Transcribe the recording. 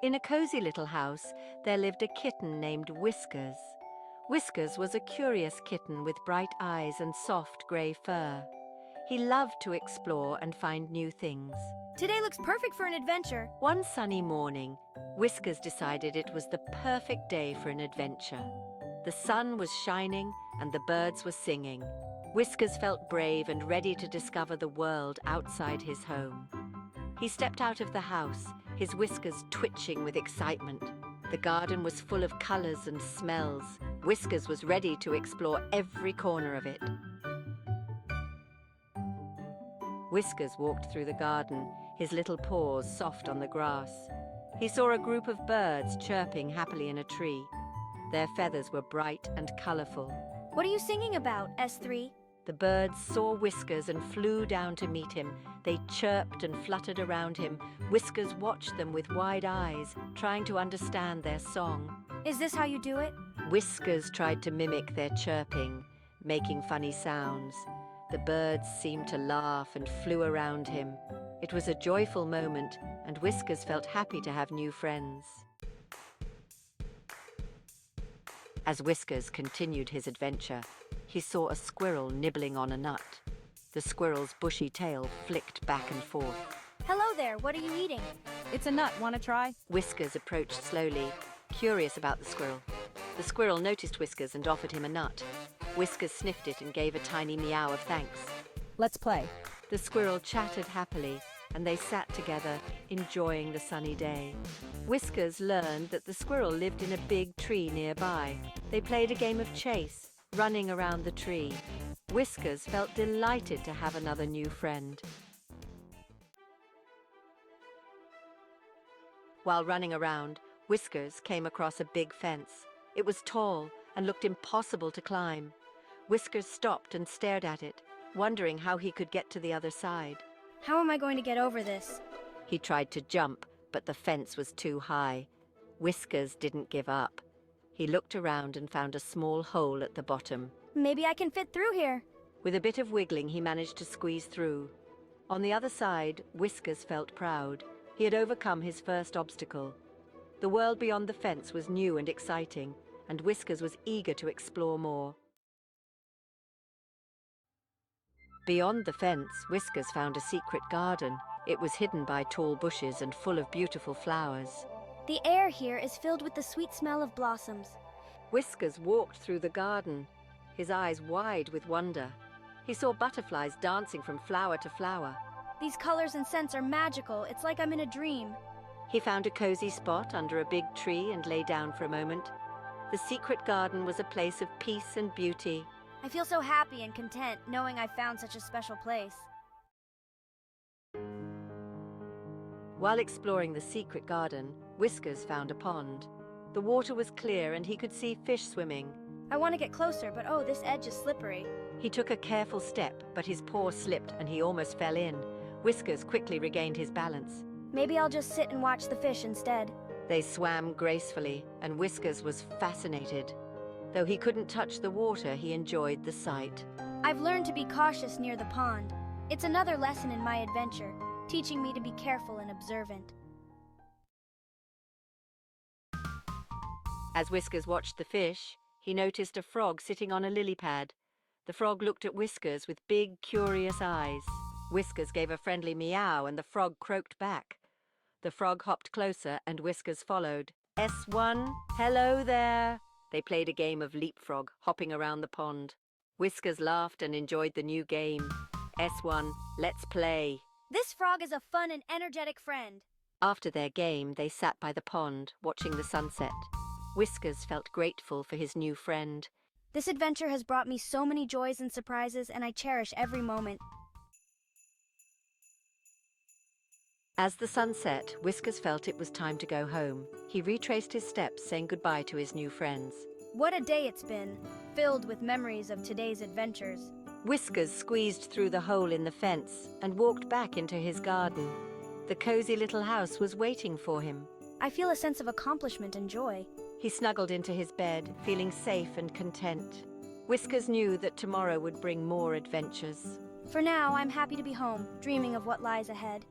In a cozy little house, there lived a kitten named Whiskers. Whiskers was a curious kitten with bright eyes and soft grey fur. He loved to explore and find new things. Today looks perfect for an adventure. One sunny morning, Whiskers decided it was the perfect day for an adventure. The sun was shining and the birds were singing. Whiskers felt brave and ready to discover the world outside his home. He stepped out of the house, his whiskers twitching with excitement. The garden was full of colors and smells. Whiskers was ready to explore every corner of it. Whiskers walked through the garden, his little paws soft on the grass. He saw a group of birds chirping happily in a tree. Their feathers were bright and colorful. What are you singing about, S3? The birds saw Whiskers and flew down to meet him. They chirped and fluttered around him. Whiskers watched them with wide eyes, trying to understand their song. Is this how you do it? Whiskers tried to mimic their chirping, making funny sounds. The birds seemed to laugh and flew around him. It was a joyful moment, and Whiskers felt happy to have new friends. As Whiskers continued his adventure, he saw a squirrel nibbling on a nut. The squirrel's bushy tail flicked back and forth. Hello there, what are you eating? It's a nut, wanna try? Whiskers approached slowly, curious about the squirrel. The squirrel noticed Whiskers and offered him a nut. Whiskers sniffed it and gave a tiny meow of thanks. Let's play. The squirrel chattered happily, and they sat together, enjoying the sunny day. Whiskers learned that the squirrel lived in a big tree nearby. They played a game of chase, running around the tree. Whiskers felt delighted to have another new friend. While running around, Whiskers came across a big fence. It was tall and looked impossible to climb. Whiskers stopped and stared at it, wondering how he could get to the other side. How am I going to get over this? He tried to jump, but the fence was too high. Whiskers didn't give up. He looked around and found a small hole at the bottom. Maybe I can fit through here. With a bit of wiggling, he managed to squeeze through. On the other side, Whiskers felt proud. He had overcome his first obstacle. The world beyond the fence was new and exciting, and Whiskers was eager to explore more. Beyond the fence, Whiskers found a secret garden. It was hidden by tall bushes and full of beautiful flowers. The air here is filled with the sweet smell of blossoms. Whiskers walked through the garden, his eyes wide with wonder. He saw butterflies dancing from flower to flower. These colors and scents are magical. It's like I'm in a dream. He found a cozy spot under a big tree and lay down for a moment. The secret garden was a place of peace and beauty. I feel so happy and content knowing I found such a special place. While exploring the secret garden, Whiskers found a pond. The water was clear and he could see fish swimming. I want to get closer, but oh, this edge is slippery. He took a careful step, but his paw slipped and he almost fell in. Whiskers quickly regained his balance. Maybe I'll just sit and watch the fish instead. They swam gracefully, and Whiskers was fascinated. Though he couldn't touch the water, he enjoyed the sight. I've learned to be cautious near the pond. It's another lesson in my adventure, teaching me to be careful and observant. As Whiskers watched the fish, he noticed a frog sitting on a lily pad. The frog looked at Whiskers with big, curious eyes. Whiskers gave a friendly meow and the frog croaked back. The frog hopped closer and Whiskers followed. S1, hello there. They played a game of leapfrog, hopping around the pond. Whiskers laughed and enjoyed the new game. S1, let's play. This frog is a fun and energetic friend. After their game, they sat by the pond, watching the sunset. Whiskers felt grateful for his new friend. This adventure has brought me so many joys and surprises, and I cherish every moment. As the sun set, Whiskers felt it was time to go home. He retraced his steps, saying goodbye to his new friends. What a day it's been, filled with memories of today's adventures. Whiskers squeezed through the hole in the fence and walked back into his garden. The cozy little house was waiting for him. I feel a sense of accomplishment and joy. He snuggled into his bed, feeling safe and content. Whiskers knew that tomorrow would bring more adventures. For now, I'm happy to be home, dreaming of what lies ahead.